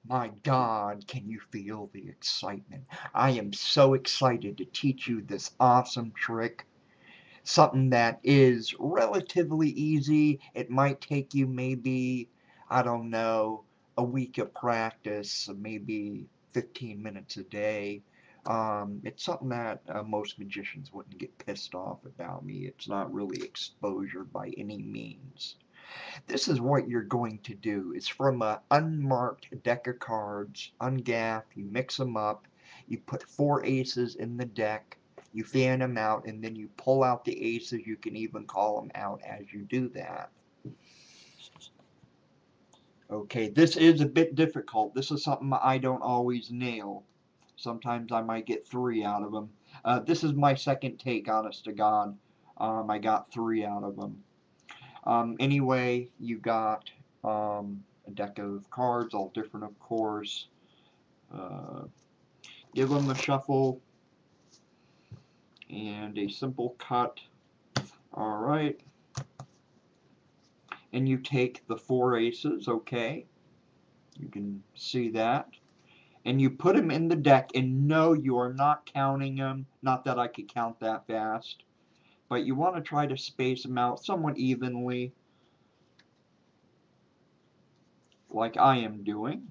My God, can you feel the excitement? I am so excited to teach you this awesome trick. Something that is relatively easy. It might take you maybe, I don't know, a week of practice, maybe 15 minutes a day. It's something that most magicians wouldn't get pissed off about me. It's not really exposure by any means. This is what you're going to do. It's from an unmarked deck of cards, ungaffed. You mix them up. You put 4 aces in the deck. You fan them out, and then you pull out the aces. You can even call them out as you do that. Okay, this is a bit difficult. This is something I don't always nail. Sometimes I might get 3 out of them. This is my second take, honest to God. I got 3 out of them. Anyway, you got a deck of cards, all different, of course. Uh, give them a shuffle and a simple cut. All right. And you take the 4 aces, okay? You can see that. And you put them in the deck, and no, you are not counting them. Not that I could count that fast. But you want to try to space them out somewhat evenly, like I am doing.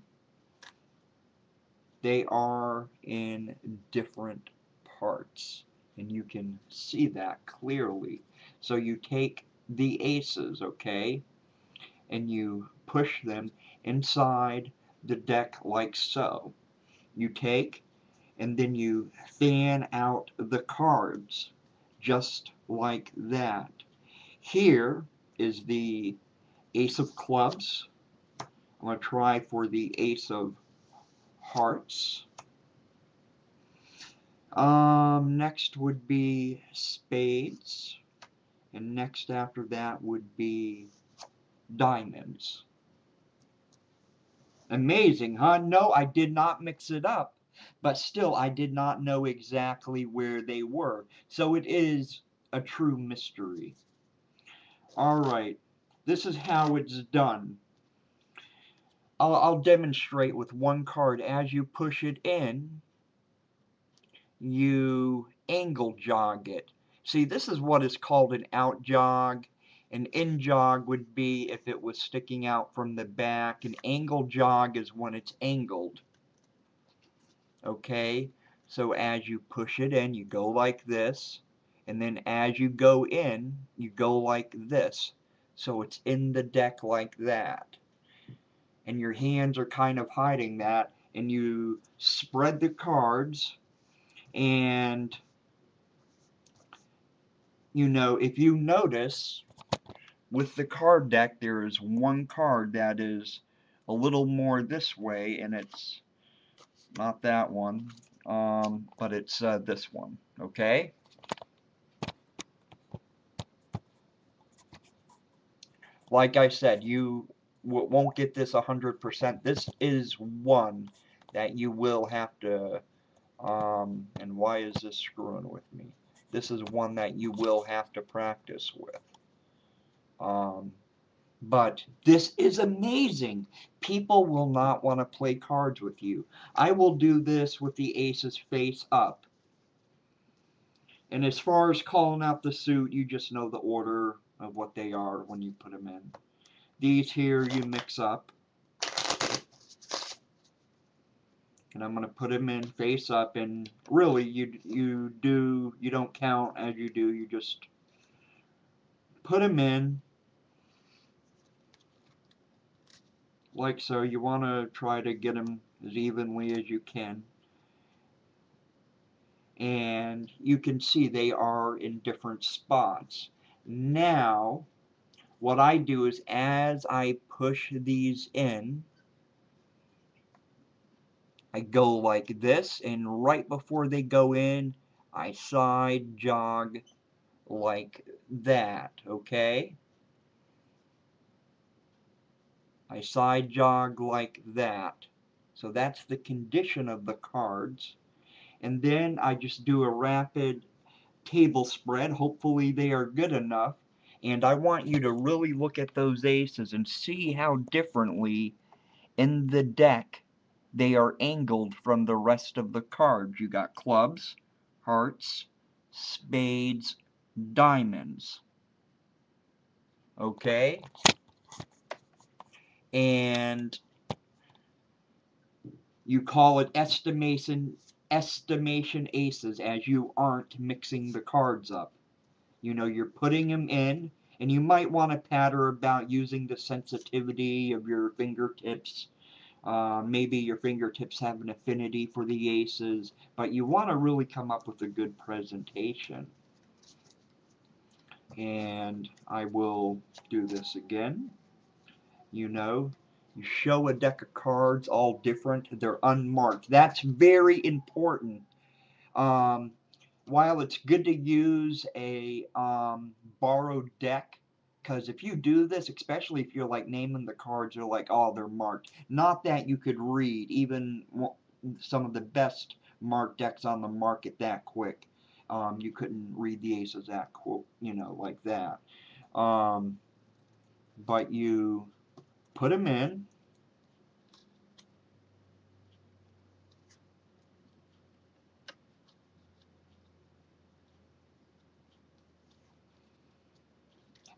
They are in different parts, and you can see that clearly. So you take the aces, okay, and you push them inside the deck like so. You take and then you fan out the cards just like that. Here is the ace of clubs. I'm going to try for the ace of hearts. Next would be spades, and next after that would be diamonds. Amazing, huh? No, I did not mix it up, but still I did not know exactly where they were. So it is a true mystery. Alright, this is how it's done. I'll demonstrate with one card. As you push it in, you angle jog it. See, this is what is called an out jog. An in jog would be if it was sticking out from the back. An angle jog is when it's angled. Okay, so as you push it in, you go like this, and then as you go in, you go like this. So it's in the deck like that. And your hands are kind of hiding that, and you spread the cards, and you know, if you notice, with the card deck, there is one card that is a little more this way, and it's not that one, but it's this one, okay? Like I said, you won't get this 100%. This is one that you will have to, and why is this screwing with me? This is one that you will have to practice with. Um, but this is amazing. People will not want to play cards with you. I will do this with the aces face up. And as far as calling out the suit, you just know the order of what they are when you put them in. These here you mix up. And I'm going to put them in face up, and really you don't count as you do, you just put them in like so. You want to try to get them as evenly as you can, and you can see they are in different spots. Now what I do is as I push these in, I go like this, and right before they go in, I side jog like that, okay? I side jog like that. So that's the condition of the cards. And then I just do a rapid table spread. Hopefully they are good enough. And I want you to really look at those aces and see how differently in the deck they are angled from the rest of the cards. You got clubs, hearts, spades, diamonds. Okay? And you call it estimation aces, as you aren't mixing the cards up. You know, you're putting them in, and you might want to patter about using the sensitivity of your fingertips. Maybe your fingertips have an affinity for the aces, but you want to really come up with a good presentation. And I will do this again. You know, you show a deck of cards all different. They're unmarked. That's very important. Um, while it's good to use a borrowed deck, because if you do this, especially if you're like naming the cards, you're like, oh, they're marked. Not that you could read even some of the best marked decks on the market that quick. You couldn't read the aces that quick, you know, like that. But you put them in.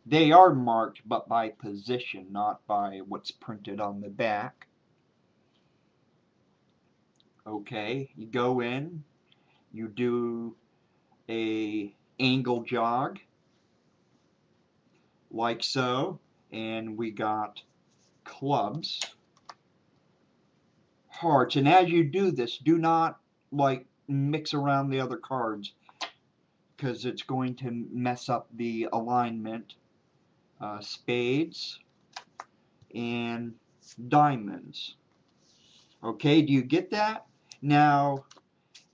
They are marked, but by position, not by what's printed on the back. Okay, you go in, you do a angle jog, like so, and we got clubs, hearts, and as you do this, do not like mix around the other cards, because it's going to mess up the alignment. Spades and diamonds. Okay, do you get that? Now,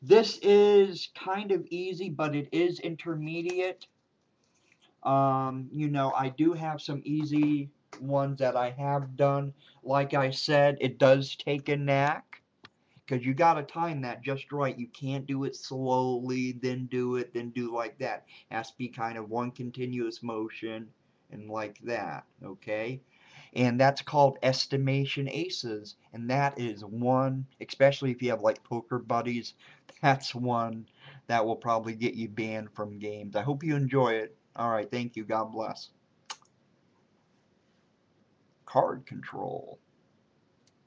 this is kind of easy, but it is intermediate. You know, I do have some easy ones that I have done. Like I said, it does take a knack, because you got to time that just right. You can't do it slowly, then do it, then do like that. It has to be kind of one continuous motion and like that, okay? And that's called estimation aces, and that is one, especially if you have like poker buddies, that's one that will probably get you banned from games. I hope you enjoy it. All right, thank you. God bless. Card control.